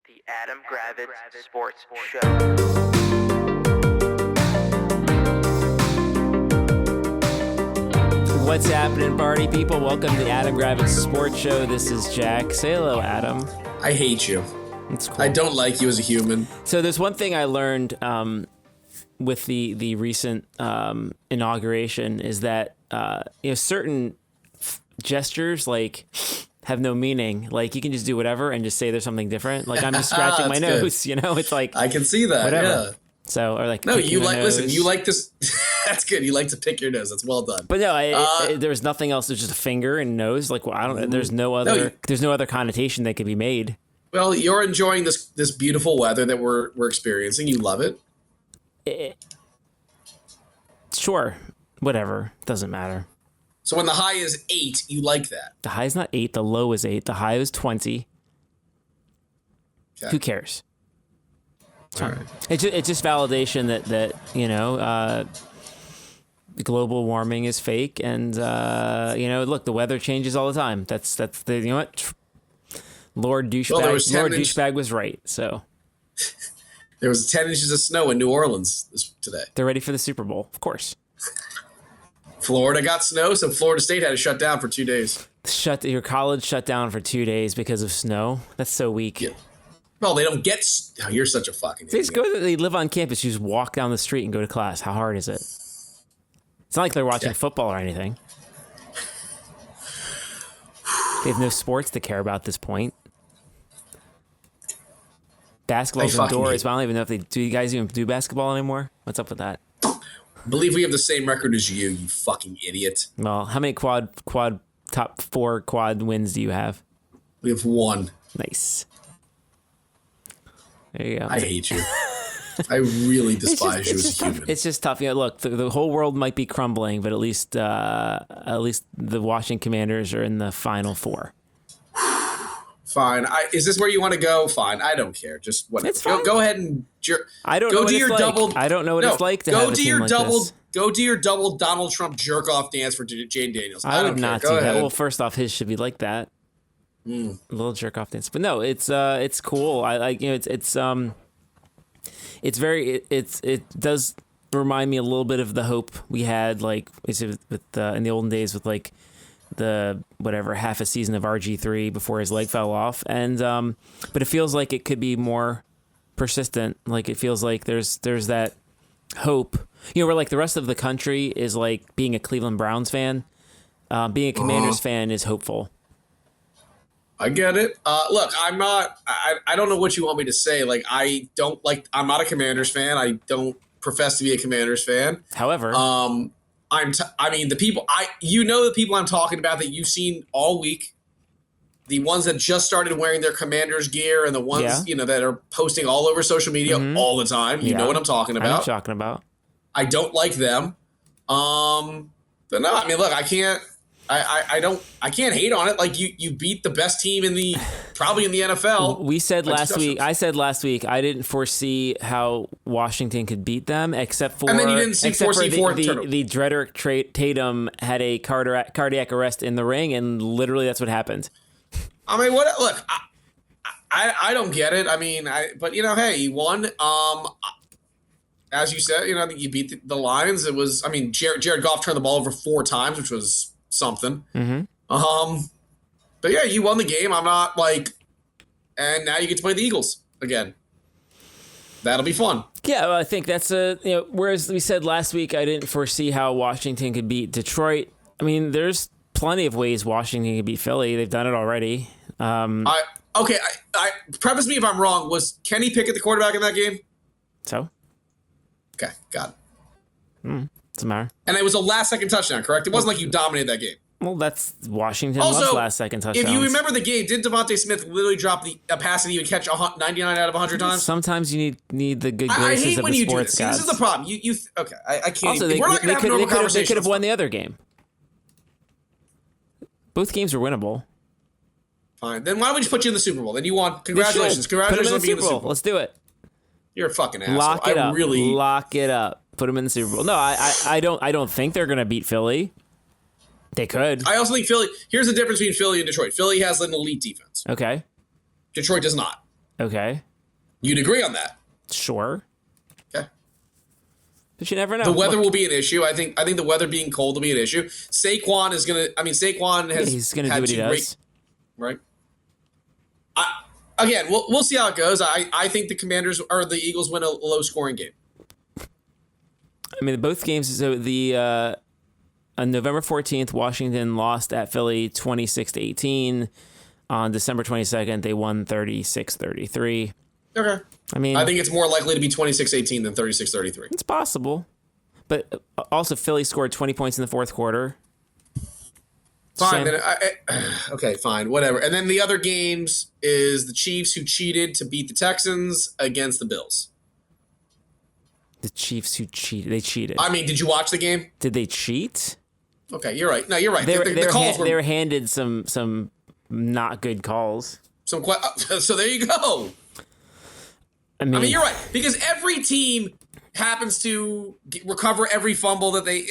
The Adam Gravitz Sports Show. What's happening, party people? Welcome to the Adam Gravitz Sports Show. This is Jack. Say hello, Adam. I hate you. It's cool. I don't like you as a human. So there's one thing I learned with the recent inauguration is that certain gestures have no meaning. Like you can just do whatever and just say there's something different. Like I'm just scratching my nose. Good. It's like I can see that. whatever. Yeah. So or like no, you like nose. listen. You like this. That's good. You like to pick your nose. That's well done. But no, there was nothing else. There's just a finger and nose. Like well, I don't. There's no other. There's no other connotation that could be made. Well, you're enjoying this beautiful weather that we're experiencing. You love it. Sure, whatever. Doesn't matter. So when the high is 8, you like that. The high is not 8. The low is 8. The high is 20. Okay. Who cares? All right. It's just validation that global warming is fake, and look, the weather changes all the time. That's what Lord douchebag was right. So there was 10 inches of snow in New Orleans today. They're ready for the Super Bowl, of course. Florida got snow, so Florida State had to shut down for 2 days. Your college shut down for 2 days because of snow. That's so weak. Yeah. Well, they don't get. Oh, you're such a fucking idiot. They live on campus. You just walk down the street and go to class. How hard is it? It's not like they're watching football or anything. They have no sports to care about at this point. Basketball's indoors, but I don't even know if they do. You guys even do basketball anymore? What's up with that? I believe we have the same record as you fucking idiot. Well, how many top 4 quad wins do you have? We have 1. Nice. There you go. I hate you. I really despise you as a human. It's just tough. Look, the whole world might be crumbling, but at least the Washington Commanders are in the Final 4. Fine. Is this where you want to go? Fine. I don't care. Just whatever. It's fine. Go ahead and I don't know what it's like. I don't know what it's like to have a team like this. Go do your double Donald Trump jerk off dance for Jane Daniels. I would not do that. Well, first off, his should be like that. A little jerk off dance, but no, it's cool. I like it does remind me a little bit of the hope we had in the olden days with like the whatever half a season of RG3 before his leg fell off, and but it feels like it could be more persistent. Like it feels like there's that hope, where like the rest of the country is like being a Cleveland Browns fan, being a Commanders fan is hopeful. I get it. Look, I'm not. I don't know what you want me to say. Like I'm not a Commanders fan. I don't profess to be a Commanders fan. However, the people I'm talking about that you've seen all week, the ones that just started wearing their Commanders gear and the ones, that are posting all over social media all the time. You know what I'm talking about. I know what you're talking about. I don't like them. But no, I mean, look, I can't hate on it. Like you beat the best team probably in the NFL. I said last week I didn't foresee how Washington could beat them, except for and then you didn't foresee the Drederick Tatum had a cardiac arrest in the ring, and literally that's what happened. I mean, what? Look, I don't get it. I mean, but hey, he won. As you said, you beat the Lions. It was, Jared Goff turned the ball over 4 times, which was something. But yeah, you won the game. I'm not and now you get to play the Eagles again. That'll be fun. Yeah, well, I think that's whereas we said last week I didn't foresee how Washington could beat Detroit. I mean, there's plenty of ways Washington could beat Philly. They've done it already. I preface me if I'm wrong. Was Kenny Pickett the quarterback in that game? So? Okay, got it. Doesn't matter. And it was a last-second touchdown, correct? It wasn't like you dominated that game. Well, that's Washington loves last-second touchdowns. If you remember the game, didn't Devontae Smith literally drop a pass that he would catch 99 out of 100 times? Sometimes you need the good graces of the sports gods. This is the problem. I can't. Also, we're not going to have a normal conversation. They could have won the other game. Both games were winnable. Fine. Then why don't we just put you in the Super Bowl? Then you won. Congratulations. Congratulations on being in the Super Bowl. Let's do it. You're a fucking asshole. Lock it up. Put them in the Super Bowl. No, I don't think they're going to beat Philly. They could. I also think Philly. Here's the difference between Philly and Detroit. Philly has an elite defense. Okay. Detroit does not. Okay. You'd agree on that? Sure. Okay. But you never know. The weather will be an issue. I think the weather being cold will be an issue. Saquon is gonna. I mean, Saquon has. He's gonna do what he does. Right. Again, we'll see how it goes. I think the Commanders or the Eagles win a low scoring game. I mean, both games. So on November 14th, Washington lost at Philly 26-18. On December 22nd, they won 36-33. Okay. I mean, I think it's more likely to be 26-18 than 36-33. It's possible. But also, Philly scored 20 points in the fourth quarter. Fine. Then okay, fine. Whatever. And then the other games is the Chiefs, who cheated to beat the Texans, against the Bills. The Chiefs who cheated. They cheated. I mean, did you watch the game? Did they cheat? Okay, you're right. No, you're right. They They were handed some not good calls. So there you go. I mean, you're right, because every team happens to recover every fumble that they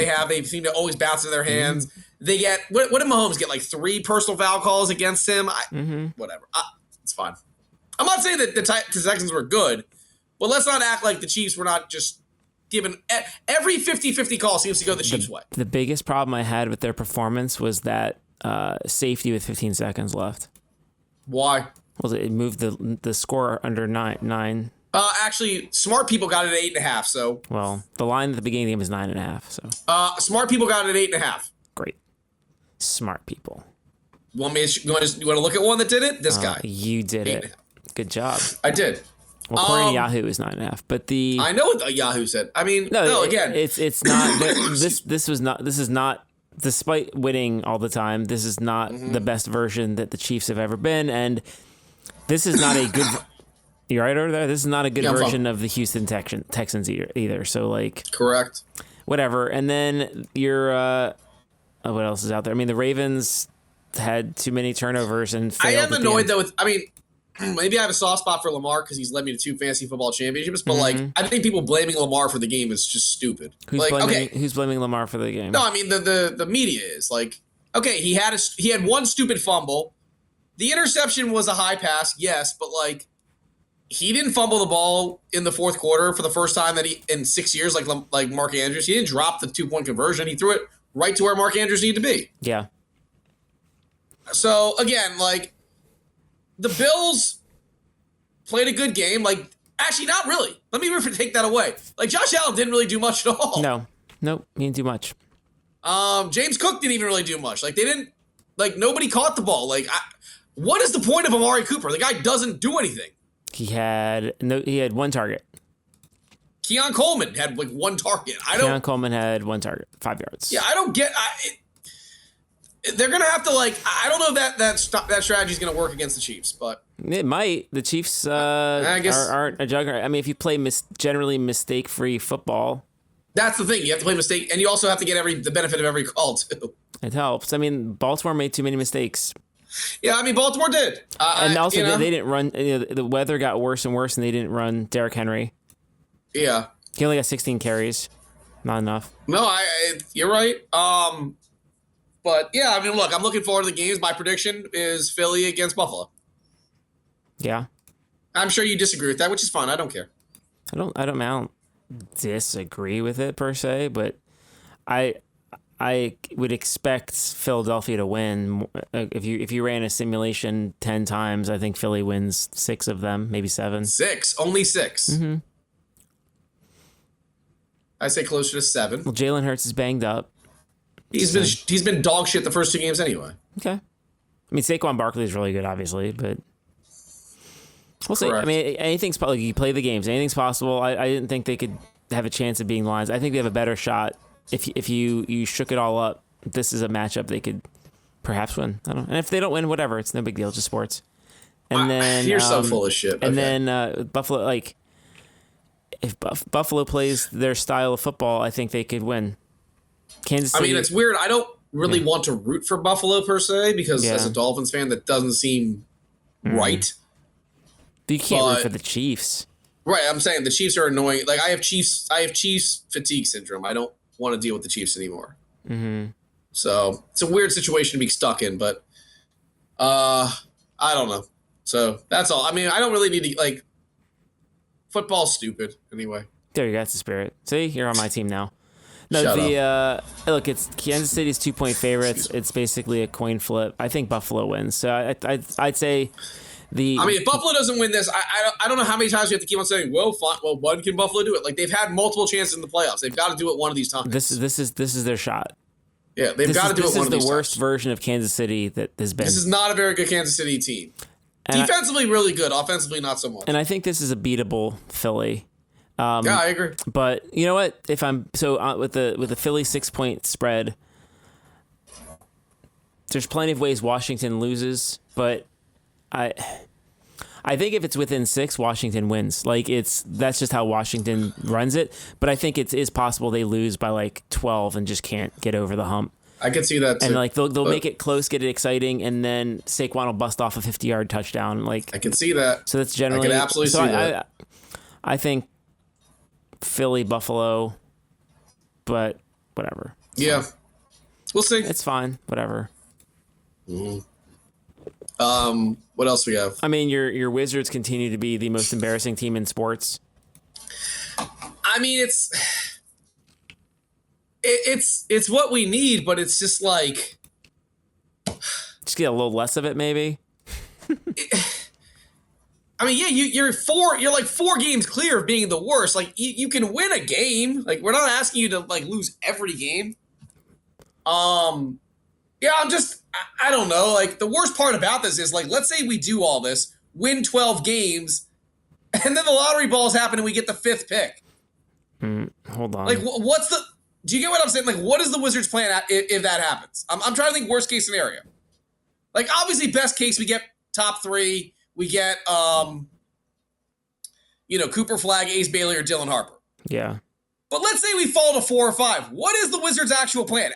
have. They seem to always bounce in their hands. They get what did Mahomes get? Like 3 personal foul calls against him. Whatever. It's fine. I'm not saying that the Texans were good, but let's not act like the Chiefs were not just given every 50-50 call seems to go the Chiefs' way. The biggest problem I had with their performance was that safety with 15 seconds left. Why? Well, it moved the score under nine. Actually, smart people got it at 8.5. So, well, the line at the beginning of the game is 9.5. So, smart people got it at 8.5. Great, smart people. You want to look at one that did it? This guy. You did it. Good job. I did. Well, according to Yahoo, is 9.5. But I know what Yahoo said. I mean, again, it's not. This is not. Despite winning all the time, this is not the best version that the Chiefs have ever been, and this is not a good. You right over there? This is not a good version of the Houston Texans either. So, like, correct. Whatever. And then what else is out there? I mean, the Ravens had too many turnovers and failed. I am annoyed though. Maybe I have a soft spot for Lamar because he's led me to 2 fantasy football championships. But I think people blaming Lamar for the game is just stupid. Who's blaming Lamar for the game? No, I mean the media is like, okay, he had one stupid fumble. The interception was a high pass, yes, but like he didn't fumble the ball in the fourth quarter for the first time in 6 years, like Mark Andrews. He didn't drop the 2-point conversion. He threw it right to where Mark Andrews needed to be. Yeah. So again, like, the Bills played a good game. Like, actually, not really. Let me take that away. Like, Josh Allen didn't really do much at all. Nope, he didn't do much. James Cook didn't even really do much. Like, nobody caught the ball. Like, what is the point of Amari Cooper? The guy doesn't do anything. He had one target. Keon Coleman had like one target. Keon Coleman had one target, 5 yards. Yeah, I don't get. They're gonna have to I don't know if that strategy is gonna work against the Chiefs, but it might. The Chiefs aren't a juggernaut. I mean, if you play generally mistake-free football, that's the thing. You have to play mistake, and you also have to get the benefit of every call too. It helps. I mean, Baltimore made too many mistakes. Yeah, I mean, Baltimore did, and also they didn't run. The weather got worse and worse, and they didn't run Derrick Henry. Yeah, he only got 16 carries. Not enough. No, you're right. But yeah, I mean, look, I'm looking forward to the games. My prediction is Philly against Buffalo. Yeah. I'm sure you disagree with that, which is fine. I don't care. I don't disagree with it per se, but I would expect Philadelphia to win. If you ran a simulation 10 times, I think Philly wins 6 of them, maybe 7. 6, only 6. Mm-hmm. I say closer to 7. Well, Jalen Hurts is banged up. He's been dog shit the first 2 games anyway. Okay. I mean, Saquon Barkley is really good, obviously, but we'll see. I mean, anything's possible. You play the games. Anything's possible. I didn't think they could have a chance of being Lions. I think they have a better shot if you shook it all up. This is a matchup they could perhaps win. I don't know. And if they don't win, whatever. It's no big deal. It's just sports. And then you're so full of shit. And then Buffalo, like, if Buffalo plays their style of football, I think they could win. Kansas City. I mean, it's weird. I don't really want to root for Buffalo per se because as a Dolphins fan, that doesn't seem right. But you can't root for the Chiefs. Right. I'm saying the Chiefs are annoying. Like, I have Chiefs fatigue syndrome. I don't want to deal with the Chiefs anymore. Mm-hmm. So it's a weird situation to be stuck in, but I don't know. So that's all. I mean, I don't really need to like. Football's stupid anyway. There you go. That's the spirit. See, you're on my team now. No, Shut look, it's Kansas City's 2-point favorites. It's basically a coin flip. I think Buffalo wins. So I'd say I mean, if Buffalo doesn't win this, I don't know how many times we have to keep on saying, well, fine, well, when can Buffalo do it? Like they've had multiple chances in the playoffs. They've got to do it one of these times. This is their shot. Yeah, they've got to do it one of these times. This is the worst version of Kansas City that has been. This is not a very good Kansas City team. Defensively, really good. Offensively, not so much. And I think this is a beatable Philly. Yeah, I agree. But you know what? If I'm with the Philly 6-point spread, there's plenty of ways Washington loses, but I think if it's within 6, Washington wins. Like that's just how Washington runs it. But I think it is possible they lose by like 12 and just can't get over the hump. I can see that too. And like they'll make it close, get it exciting, and then Saquon will bust off a 50-yard touchdown. Like I can see that. So that's generally. I can absolutely see that. I think Philly, Buffalo, but whatever. Yeah, we'll see. It's fine. Whatever. Mm-hmm. What else we have? I mean, your Wizards continue to be the most embarrassing team in sports. I mean, it's what we need, but it's just like just get a little less of it, maybe. I mean, yeah, you're like 4 games clear of being the worst. Like you can win a game. Like we're not asking you to like lose every game. Yeah, I don't know. Like the worst part about this is like, let's say we do all this, win 12 games, and then the lottery balls happen and we get the 5th pick. Hold on. Like do you get what I'm saying? Like what is the Wizards plan if that happens? I'm trying to think worst case scenario. Like obviously best case we get top 3. We get, Cooper Flag, Ace Bailey, or Dylan Harper. Yeah. But let's say we fall to 4 or 5. What is the Wizards' actual plan?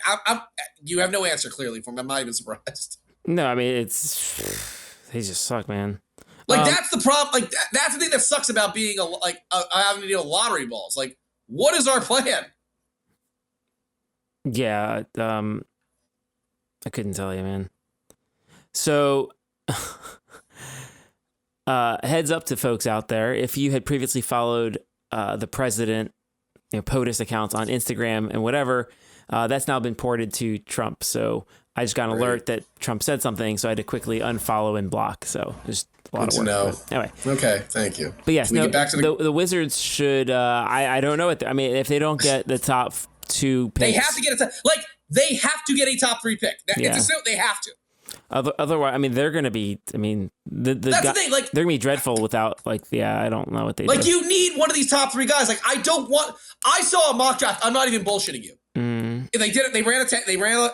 You have no answer, clearly, from me. I'm not even surprised. No, I mean, they just suck, man. Like, that's the problem. Like, that's the thing that sucks about being having to deal with lottery balls. Like, what is our plan? Yeah. I couldn't tell you, man. So... heads up to folks out there. If you had previously followed the president, POTUS accounts on Instagram and whatever, that's now been ported to Trump. So I just got an alert that Trump said something, so I had to quickly unfollow and block. So there's a lot of work. Know. Anyway. Okay, thank you. But yes, get back to the Wizards should. I don't know what. I mean, if they don't get the top 2 picks, they have to get they have to get a top 3 pick. They have to. Otherwise, I mean, they're going to be. I mean, that's the thing. Like, they're going to be dreadful without. Like, yeah, I don't know what they do. Like, you need one of these top 3 guys. Like, I saw a mock draft. I'm not even bullshitting you. They did it. They ran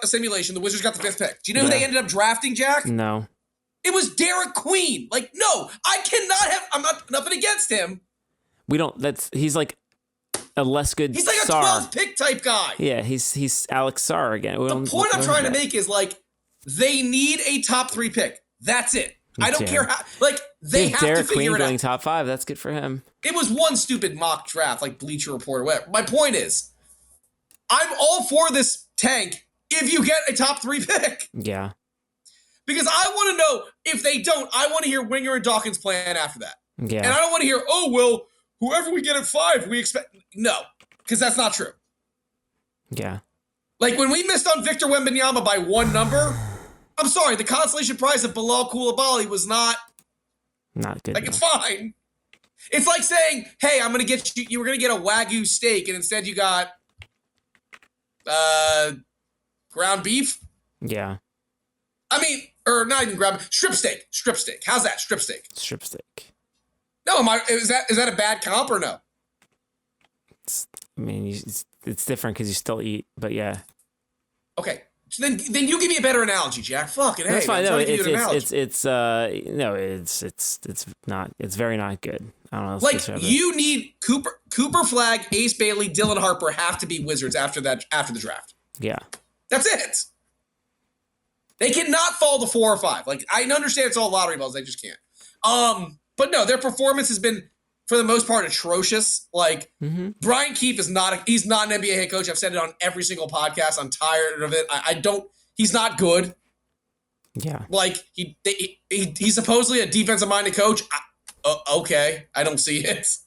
a simulation. The Wizards got the 5th pick. Do you know who they ended up drafting, Jack? No. It was Derek Queen. Like, no, I cannot have. I'm not nothing against him. We don't. He's like a less good. He's like Sarr. a 12th pick type guy. Yeah, he's Alex Sarr again. The point I'm trying to make is like. They need a top 3 pick. That's it. I don't care how. Like they have Derek to figure Queen it going out. top 5. That's good for him. It was one stupid mock draft, like Bleacher Report or whatever. My point is, I'm all for this tank if you get a top 3 pick. Yeah. Because I want to know if they don't. I want to hear Winger and Dawkins' plan after that. Yeah. And I don't want to hear, oh well, whoever we get at 5, we expect. No, because that's not true. Yeah. Like when we missed on Victor Wembanyama by 1 number. I'm sorry, the consolation prize of Bilal Coulibaly was not good. Like, it's fine. It's like saying, hey, I'm going to get you were going to get a Wagyu steak, and instead you got ground beef. Yeah. I mean, or not even ground beef, strip steak. Strip steak. How's that? Strip steak. Strip steak. No, is that a bad comp or no? It's different because you still eat, but yeah. Okay. So then you give me a better analogy, Jack. Fuck it. Hey, that's fine. No, it's not. It's very not good. I don't know. Like you need Cooper Flag, Ace Bailey, Dylan Harper have to be Wizards after the draft. Yeah. That's it. They cannot fall to 4 or 5. Like I understand it's all lottery balls. They just can't. But no, their performance has been for the most part atrocious. Like Brian Keefe is he's not an NBA head coach. I've said it on every single podcast. I'm tired of it. He's not good. Yeah. Like he's supposedly a defensive-minded coach. Okay, I don't see it.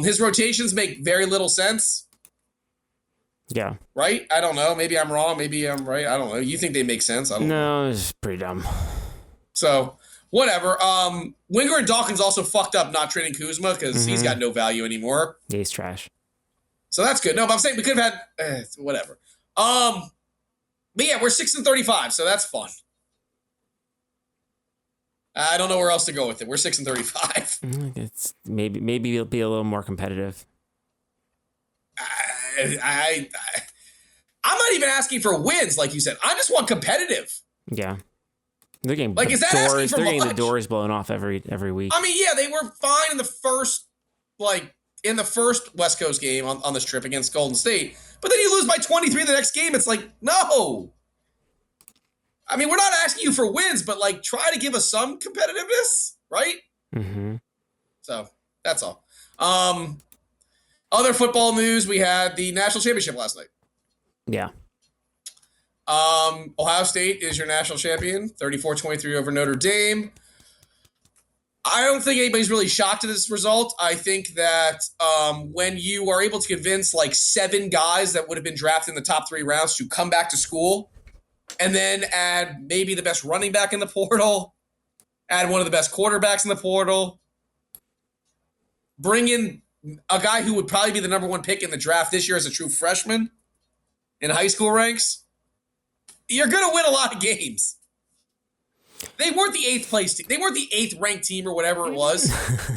His rotations make very little sense. Yeah. Right? I don't know. Maybe I'm wrong. Maybe I'm right. I don't know. You think they make sense? I don't know. No, it's pretty dumb. So, whatever. Winger and Dawkins also fucked up not trading Kuzma because he's got no value anymore. Yeah, he's trash. So that's good. No, but I'm saying we could have had whatever. But yeah, we're 6-35, so that's fun. I don't know where else to go with it. We're 6-35. It's maybe it'll be a little more competitive. I'm not even asking for wins, like you said. I just want competitive. Yeah. They're getting like, is that asking for they're getting much? the doors blown off every week. I mean, yeah, they were fine in the first West Coast game on this trip against Golden State. But then you lose by 23 the next game. It's like, no. I mean, we're not asking you for wins, but like try to give us some competitiveness, right? Mm-hmm. So that's all. Other football news, we had the national championship last night. Yeah. Ohio State is your national champion, 34-23 over Notre Dame. I don't think anybody's really shocked at this result. I think that when you are able to convince like 7 guys that would have been drafted in the top 3 rounds to come back to school and then add maybe the best running back in the portal, add one of the best quarterbacks in the portal, bring in a guy who would probably be the number 1 pick in the draft this year as a true freshman in high school ranks, you're going to win a lot of games. They weren't the 8th place team. They weren't the 8th ranked team or whatever it was.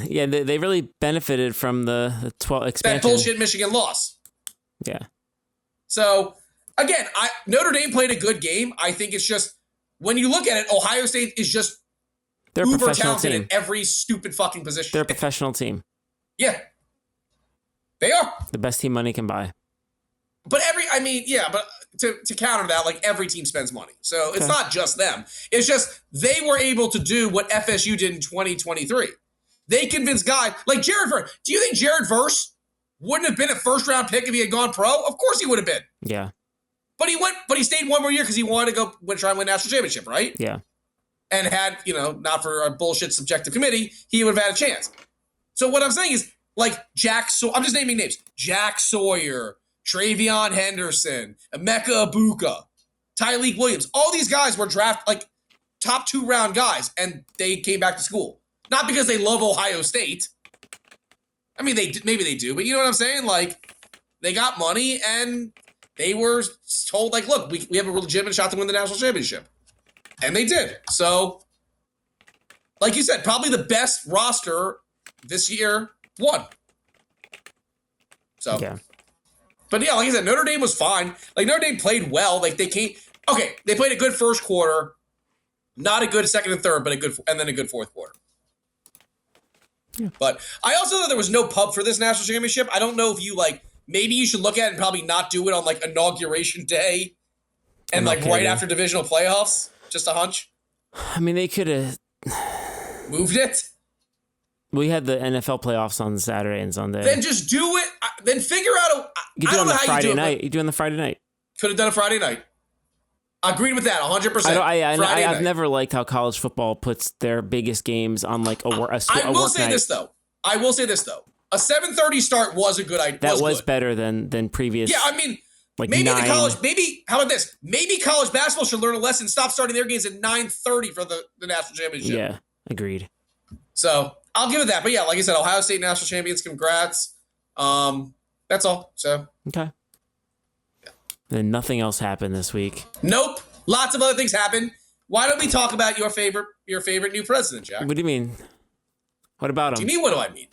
Yeah, they really benefited from the 12 expansion. That bullshit Michigan loss. Yeah. So, again, Notre Dame played a good game. I think it's just, when you look at it, Ohio State is just They're a uber professional talented team. in every stupid fucking position. They're a professional team. Yeah. They are. The best team money can buy. But to counter that, like every team spends money. So it's not just them. It's just they were able to do what FSU did in 2023. They convinced guys like Jared Verse. Do you think Jared Verse wouldn't have been a first-round pick if he had gone pro? Of course he would have been. Yeah. But he stayed one more year because he wanted to try and win national championship, right? Yeah. And had, not for a bullshit subjective committee, he would have had a chance. So what I'm saying is, like, I'm just naming names. Jack Sawyer, Travion Henderson, Emeka Ibuka, Tyleek Williams. All these guys were drafted, like, top 2-round guys, and they came back to school. Not because they love Ohio State. I mean, maybe they do, but you know what I'm saying? Like, they got money, and they were told, like, look, we have a legitimate shot to win the national championship. And they did. So, like you said, probably the best roster this year won. So, yeah. But yeah, like I said, Notre Dame was fine. Like, Notre Dame played well. Like, they played a good first quarter, not a good second and third, but and then a good fourth quarter. Yeah. But I also thought there was no pub for this national championship. I don't know if you maybe you should look at it and probably not do it on like Inauguration Day and right after divisional playoffs. Just a hunch. I mean, they could have moved it. We had the NFL playoffs on Saturday and Sunday. Then just do it. Then figure out you do it on the Friday night. You do it on the Friday night. Could have done a Friday night. Agreed with that 100%. I've never liked how college football puts their biggest games on like a work night. I will say this though. A 7:30 start was a good idea. That was better than previous. Yeah, I mean, like maybe 9. How about this? Maybe college basketball should learn a lesson. Stop starting their games at 9:30 for the national championship. Yeah, agreed. So I'll give it that. But yeah, like I said, Ohio State national champions. Congrats. That's all. So okay. Yeah. Then nothing else happened this week. Nope. Lots of other things happened. Why don't we talk about your favorite new president, Jack? What do you mean? What about him? What do you mean? What do I mean?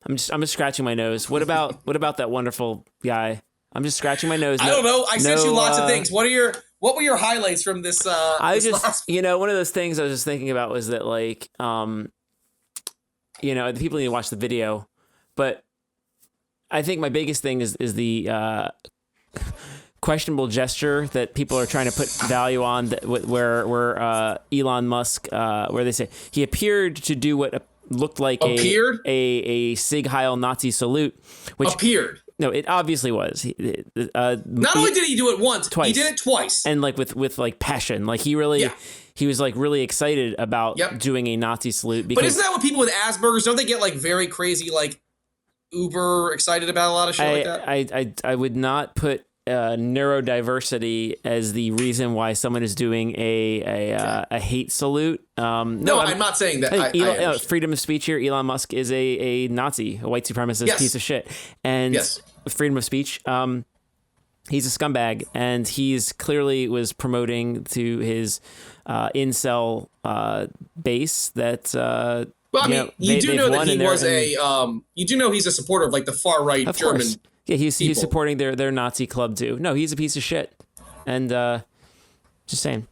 I'm just scratching my nose. What about that wonderful guy? I'm just scratching my nose. I don't know. I sent you lots of things. What were your highlights from this? One of those things I was just thinking about was that the people need to watch the video, but I think my biggest thing is the questionable gesture that people are trying to put value on, that where Elon Musk, where they say he appeared to do what looked like a Sieg Heil Nazi salute, which appeared. No, it obviously was. Not only did he do it once, twice. he did it twice. And like with like passion. Like he was like really excited about doing a Nazi salute. Because, but isn't that what people with Asperger's, don't they get like very crazy, like uber excited about a lot of shit like that? I would not put neurodiversity as the reason why someone is doing a hate salute. No, I'm not saying that. Freedom of speech here. Elon Musk is a Nazi, a white supremacist piece of shit. And freedom of speech, he's a scumbag, and he's clearly was promoting to his incel base that. Well, I mean, you do know that he was you do know he's a supporter of like the far right German. Course. Yeah, he's supporting their Nazi club too. No, he's a piece of shit. And just saying.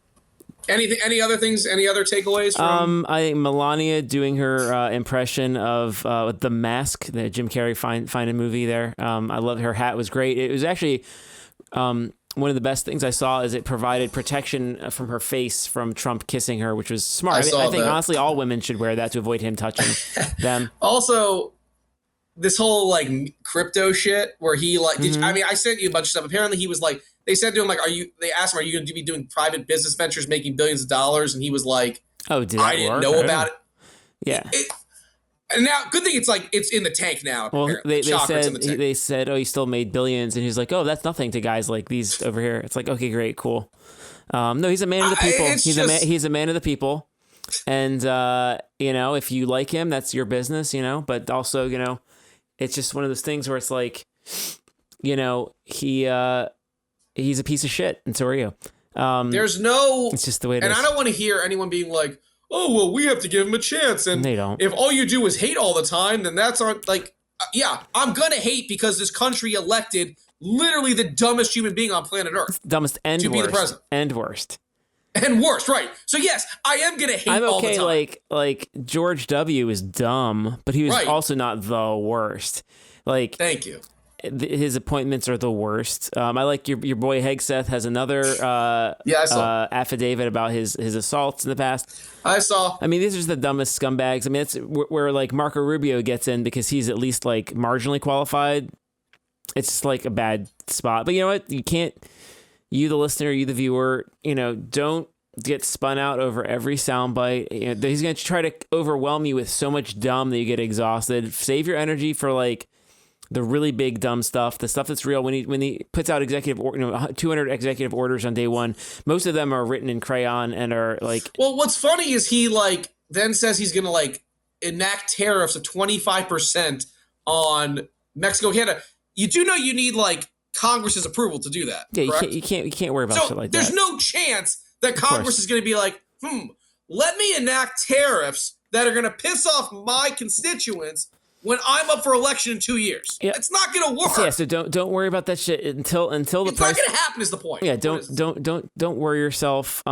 Any other things? Any other takeaways from? Melania doing her impression of The Mask, the Jim Carrey fine movie there. I love her hat was great. It was actually one of the best things I saw is it provided protection from her face from Trump kissing her, which was smart. I think honestly all women should wear that to avoid him touching them. Also, this whole like crypto shit where he like, I sent you a bunch of stuff. Apparently he was like, they said to him like, they asked him, are you going to be doing private business ventures making billions of dollars? And he was like, I didn't know about it. Yeah. And now, good thing it's like, it's in the tank now. Well, they said, oh, he still made billions. And he's like, oh, that's nothing to guys like these over here. It's like, okay, great, cool. No, he's a man of the people. He's a man of the people. And, if you like him, that's your business, but also, it's just one of those things where it's like, he's a piece of shit, and so are you. It's just the way it is. And I don't want to hear anyone being like, oh, well, we have to give him a chance. And they don't. If all you do is hate all the time, then that's I'm going to hate because this country elected literally the dumbest human being on planet Earth. Dumbest and to worst. Be the president. And worst. And worst, right. So yes, I am going to hate all the time. Like George W. is dumb, but he was also not the worst. Like, thank you. His appointments are the worst. I like your boy Hegseth has another affidavit about his assaults in the past. I saw. I mean, these are just the dumbest scumbags. I mean, it's where like Marco Rubio gets in because he's at least like marginally qualified. It's just like a bad spot. But you know what? You can't. You, the listener, you, the viewer, don't get spun out over every soundbite. He's going to try to overwhelm you with so much dumb that you get exhausted. Save your energy for like the really big dumb stuff, the stuff that's real. When he puts out 200 executive orders on day one, most of them are written in crayon and are like. Well, what's funny is he like then says he's going to like enact tariffs of 25% on Mexico, Canada. You do know you need like Congress's approval to do that. Yeah, you can't worry about shit like that. There's no chance that Congress is going to be like, let me enact tariffs that are going to piss off my constituents when I'm up for election in 2 years. Yeah. It's not going to work. Yeah, so don't worry about that shit until the it's not going to happen is the point. Yeah, don't worry yourself.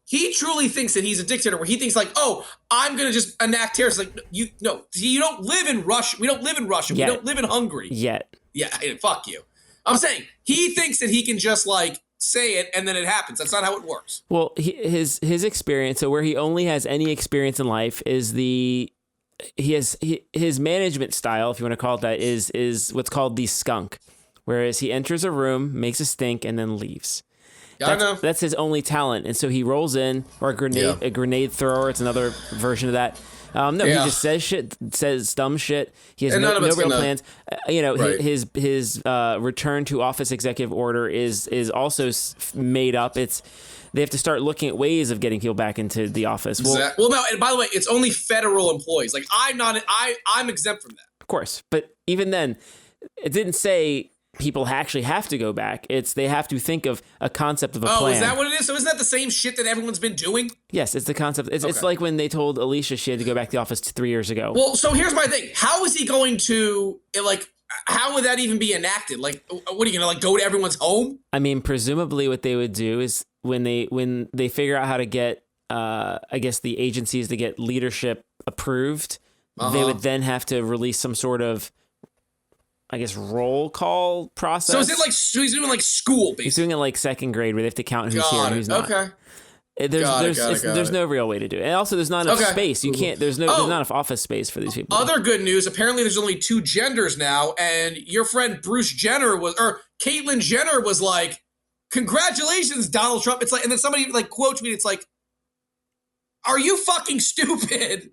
He truly thinks that he's a dictator where he thinks like, oh, I'm going to just enact tariffs. Like, you don't live in Russia. We don't live in Russia. Yet. We don't live in Hungary. Yet. Yeah, fuck you. I'm saying he thinks that he can just like say it and then it happens. That's not how it works. Well, his experience, so where he only has any experience in life is his management style, if you want to call it that, is what's called the skunk. Whereas he enters a room, makes a stink, and then leaves. I know. That's his only talent. And so he rolls in, or a grenade thrower. It's another version of that. He just says dumb shit. He has no real plans. His return to office executive order is also made up. They have to start looking at ways of getting people back into the office. Well, no, and by the way, it's only federal employees. Like I'm exempt from that. Of course, but even then, it didn't say people actually have to go back. They have to think of a concept of a plan. Oh, is that what it is? So isn't that the same shit that everyone's been doing? Yes, it's the concept. It's like when they told Alicia she had to go back to the office 3 years ago. Well, so here's my thing. How is he going to, like, how would that even be enacted? Like, what are you going to, like, go to everyone's home? I mean, presumably what they would do is when they figure out how to get, I guess, the agencies to get leadership approved, they would then have to release some sort of, I guess, roll call process. So is it like, so he's doing like school, basically? He's doing it like second grade where they have to count who's here and who's not. Okay. There's no real way to do it. And also, there's not enough space. You can't. There's not enough office space for these people. Other good news. Apparently, there's only 2 genders now, and your friend Bruce Jenner Caitlyn Jenner was like, "Congratulations, Donald Trump." It's like, and then somebody like quotes me. It's like, "Are you fucking stupid?"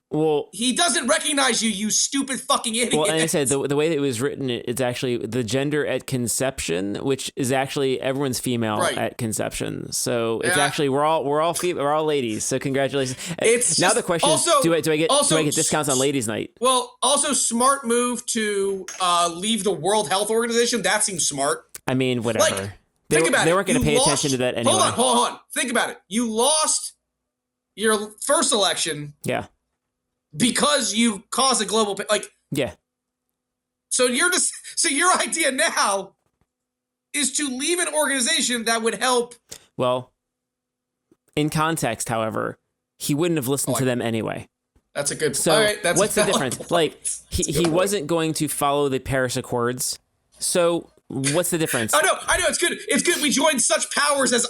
Well, he doesn't recognize you, you stupid fucking idiot. Well, and I said the way that it was written, it's actually the gender at conception, which is actually everyone's female at conception. So it's actually we're all ladies. So congratulations. It's now the question is, do I get discounts on ladies' night? Well, also smart move to leave the World Health Organization. That seems smart. I mean, whatever. Like, think about it. They weren't going to pay attention to that anyway. Hold on. Think about it. You lost your first election. Yeah. Because you caused a global yeah. So your idea now is to leave an organization that would help. Well, in context, however, he wouldn't have listened to them anyway. That's a good. So all right, that's what's the difference? Point. Like he wasn't going to follow the Paris Accords. So what's the difference? I know. It's good. It's good. We joined such powers as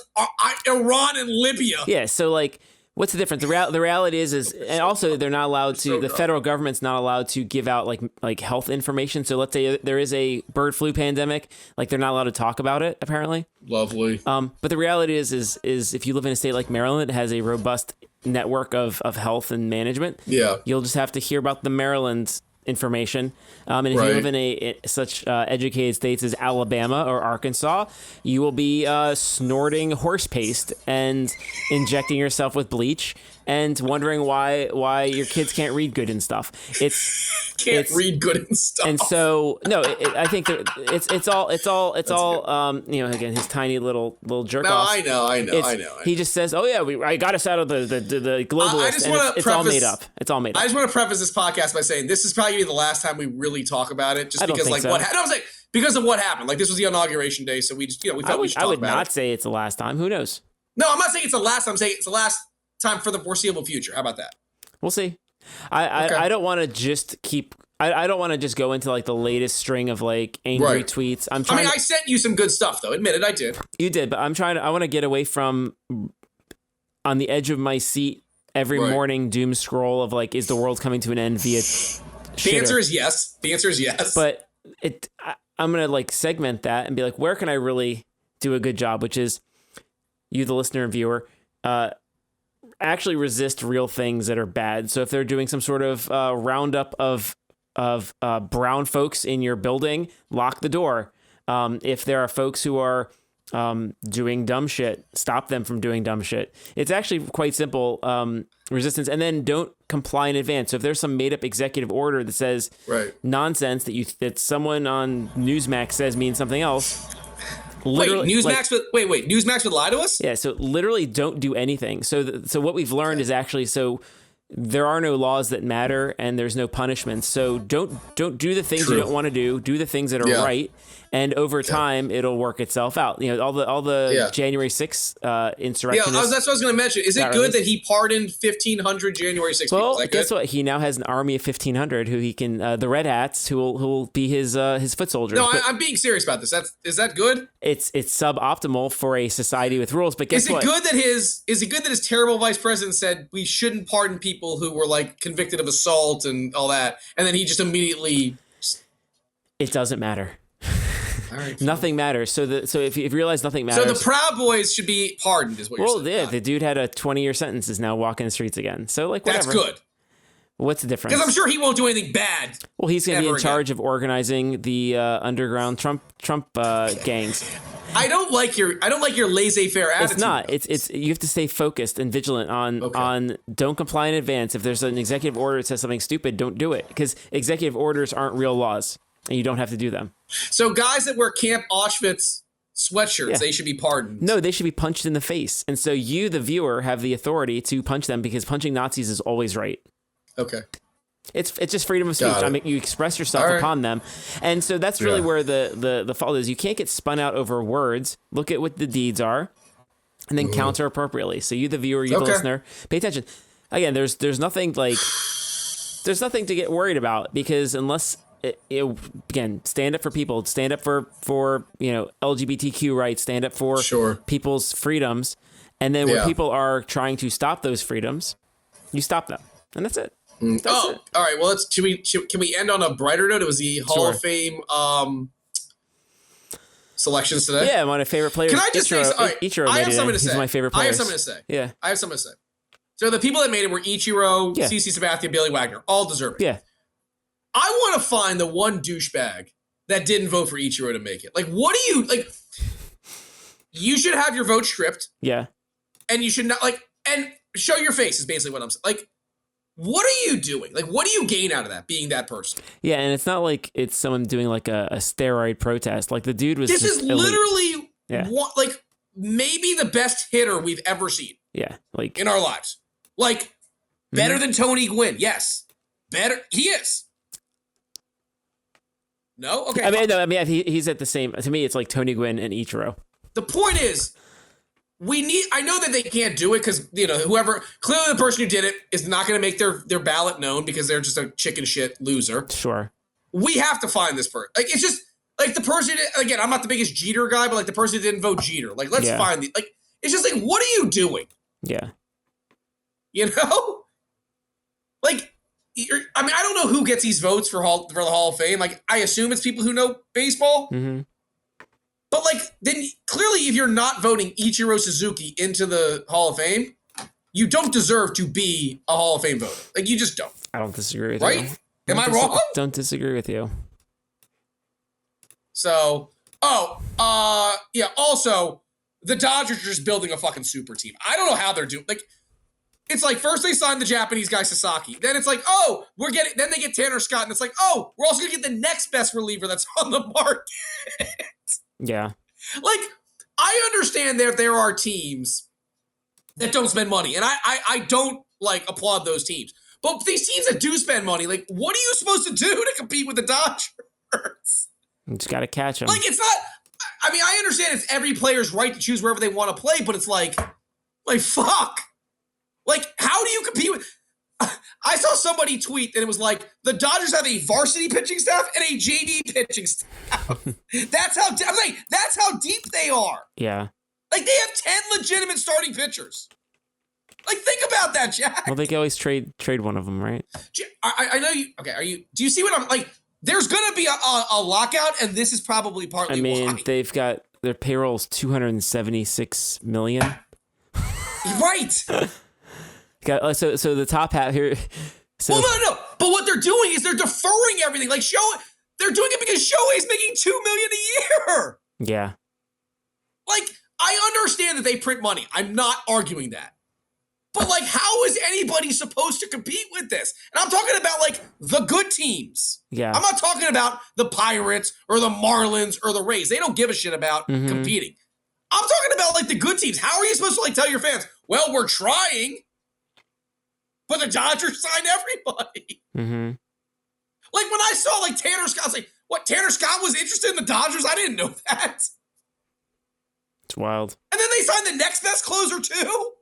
Iran and Libya. Yeah. So like. What's the difference? The reality is, and also they're not allowed to. The federal government's not allowed to give out like health information. So let's say there is a bird flu pandemic, like they're not allowed to talk about it. Apparently, lovely. But the reality is if you live in a state like Maryland, it has a robust network of health and management. Yeah, you'll just have to hear about the Maryland information. And if you live in such educated states as Alabama or Arkansas, you will be snorting horse paste and injecting yourself with bleach and wondering why your kids can't read good and stuff. It's read good and stuff. And so no, I think that it's all again his tiny little jerk off. I know. He just says, "Oh yeah, I got us out of the globalists." It's all made up. It's all made up. I just want to preface this podcast by saying this is probably gonna be the last time we really talk about it, just because like what happened. I was like, because of what happened. Like this was the inauguration day, so we just we thought we should talk about it. I would not say it's the last time. Who knows? No, I'm not saying it's the last time. I'm saying it's the last time for the foreseeable future. How about that? We'll see. I don't want to just keep. I don't want to just go into like the latest string of like angry tweets. I sent you some good stuff though. Admit it, I did. You did, but I want to get away from on the edge of my seat every morning doom scroll of like, is the world coming to an end via The answer is yes. But I'm going to like segment that and be like, where can I really do a good job? Which is you, the listener and viewer, actually resist real things that are bad. So if they're doing some sort of roundup of brown folks in your building, lock the door. If there are folks who are doing dumb shit, stop them from doing dumb shit. It's actually quite simple. Resistance, and then don't comply in advance. So if there's some made up executive order that says nonsense that someone on Newsmax says means something else. Newsmax would lie to us? Yeah, so literally don't do anything. So what we've learned is actually there are no laws that matter and there's no punishments. So don't do the things you don't want to do. Do the things that are right. And over time, it'll work itself out. You know, all the January 6th insurrectionists. Yeah, that's what I was going to mention. Is it good that he pardoned 1,500 January 6th people? Well, guess what? He now has an army of 1,500 who he can, the Red Hats, who will be his foot soldiers. No, I'm being serious about this. Is that good? It's suboptimal for a society with rules. But guess what? Is it good that his terrible vice president said we shouldn't pardon people who were like convicted of assault and all that, and then he just immediately? It doesn't matter. All right, nothing matters. So if you realize nothing matters. So the Proud Boys should be pardoned, is what you're saying. Well, yeah, the dude had a 20-year sentence, is now walking the streets again. So like whatever. That's good. What's the difference? Because I'm sure he won't do anything bad. Well, he's going to be in charge of organizing the underground Trump gangs. I don't like your laissez-faire attitude. It's not. It's you have to stay focused and vigilant on don't comply in advance. If there's an executive order that says something stupid, don't do it, because executive orders aren't real laws. And you don't have to do them. So guys that wear Camp Auschwitz sweatshirts, they should be pardoned. No, they should be punched in the face. And so you, the viewer, have the authority to punch them, because punching Nazis is always right. Okay. It's just freedom of speech. I mean, you express yourself upon them. And so that's really where the fault is. You can't get spun out over words. Look at what the deeds are and then counter appropriately. So you, the viewer, you, the listener, pay attention. Again, there's nothing to get worried about, because unless... again, stand up for people, stand up for LGBTQ rights, stand up for people's freedoms, And then when Yeah. people are trying to stop those freedoms, you stop them. And that's it. That's it. All right. Well, can we end on a brighter note? It was the Hall of Fame selections today. Yeah, one of my favorite players. Can I just say, all right, Ichiro I have made it. something to He's say. my favorite player. I have something to say. Yeah. I have something to say. So the people that made it were Ichiro, Yeah. CC Sabathia, Billy Wagner, all deserving. Yeah. I want to find the one douchebag that didn't vote for Ichiro to make it. Like, what do you like? You should have your vote stripped. Yeah. And you should not and show your face is basically what I'm saying. Like, what are you doing? Like, what do you gain out of that, being that person? Yeah, and it's not like it's someone doing like a steroid protest. Like the dude was This just is literally Yeah. like maybe the best hitter we've ever seen Yeah, like in our lives. Like, better than Tony Gwynn. Yes. Better. He is. No? Okay. he's at the same. To me, it's like Tony Gwynn and Ichiro. The point is, I know that they can't do it because, whoever, clearly the person who did it is not going to make their ballot known because they're just a chicken shit loser. Sure. We have to find this person. Like, it's just, like, the person, again, I'm not the biggest Jeter guy, but, like, the person who didn't vote Jeter. Like, let's find the, like, it's just like, what are you doing? Yeah. You know? Like, I don't know who gets these votes for the Hall of Fame. Like, I assume it's people who know baseball. Mm-hmm. But, like, then clearly if you're not voting Ichiro Suzuki into the Hall of Fame, you don't deserve to be a Hall of Fame voter. Like, you just don't. I don't disagree with you. Right? Am I wrong? Don't disagree with you. So, yeah, also, the Dodgers are just building a fucking super team. I don't know how they're doing. Like, it's like first they signed the Japanese guy Sasaki. Then it's like, then they get Tanner Scott. And it's like, we're also going to get the next best reliever that's on the market. Yeah. Like, I understand that there are teams that don't spend money. And I don't, like, applaud those teams. But these teams that do spend money, like, what are you supposed to do to compete with the Dodgers? You just got to catch them. Like, it's not, I understand it's every player's right to choose wherever they want to play, but it's like, fuck. Like, how do you compete with, I saw somebody tweet and it was like, the Dodgers have a varsity pitching staff and a JV pitching staff. That's how deep they are. Yeah. Like, they have 10 legitimate starting pitchers. Like, think about that, Jack. Well, they can always trade one of them, right? I know you, okay, do you see what I'm, like, there's going to be a lockout, and this is probably partly why. They've got, their payroll's $276 million. Right. So the top hat here. So, well, no. But what they're doing is they're deferring everything. Like, they're doing it because Shohei's making $2 million a year. Yeah. Like, I understand that they print money. I'm not arguing that. But, like, how is anybody supposed to compete with this? And I'm talking about, like, the good teams. Yeah. I'm not talking about the Pirates or the Marlins or the Rays. They don't give a shit about competing. I'm talking about, like, the good teams. How are you supposed to, like, tell your fans, well, we're trying, but the Dodgers signed everybody? Mm-hmm. Like, when I saw, like, Tanner Scott, I was like, what, Tanner Scott was interested in the Dodgers? I didn't know that. It's wild. And then they signed the next best closer, too?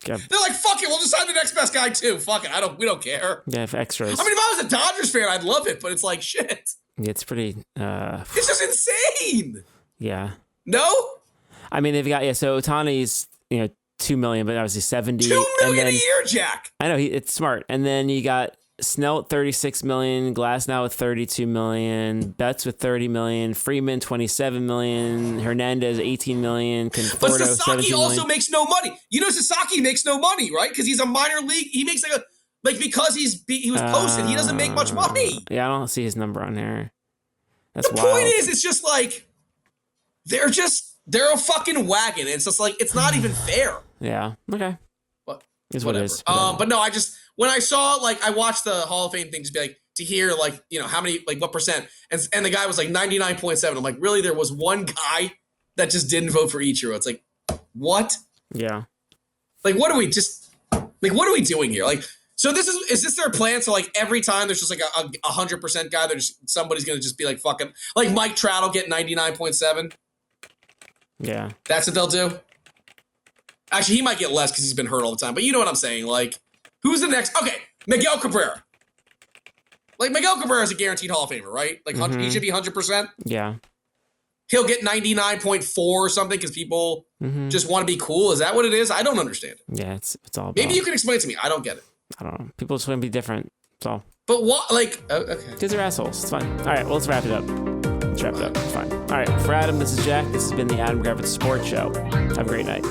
Yeah. They're like, fuck it, we'll just sign the next best guy, too. Fuck it, we don't care. Yeah, if extras. I mean, if I was a Dodgers fan, I'd love it, but it's like, shit. Yeah, it's pretty... It's just insane. Yeah. No? I mean, they've got... Yeah, so Otani's, $2 million, but obviously 70. $2 million a year, Jack. I know, it's smart. And then you got Snell at $36 million, Glasnow with $32 million, Betts with $30 million, Freeman $27 million, Hernandez $18 million, Conforto But Sasaki also $17 makes no money. You know Sasaki makes no money, right? Because he's a minor league. He makes because he was posted, he doesn't make much money. Yeah, I don't see his number on there. That's the wild. point is, it's just like, they're a fucking wagon. It's just like, it's not even fair. Yeah, okay. But Is what it is. But no, when I saw, like, I watched the Hall of Fame thing, just be like, to hear, like, how many, like, what percent, and the guy was like 99.7. I'm like, really? There was one guy that just didn't vote for Ichiro. It's like, what? Yeah. Like, what are we doing here? Like, so is this their plan? So, like, every time there's just like a 100% guy, somebody's gonna just be like, fucking, like Mike Trout will get 99.7. Yeah. That's what they'll do. Actually, he might get less because he's been hurt all the time. But you know what I'm saying? Like, who's the next? Okay, Miguel Cabrera. Like, Miguel Cabrera is a guaranteed Hall of Famer, right? Like, he should be 100%. Yeah. he'll get 99.4 or something because people just want to be cool. Is that what it is? I don't understand it. Yeah, it's all about, Maybe you can explain it to me. I don't get it. I don't know. People just want to be different. That's all. But what, like, okay. Kids are assholes. It's fine. All right, well, let's wrap it up. It's fine. All right, for Adam, this is Jack. This has been the Adam Gravitz Sports Show. Have a great night.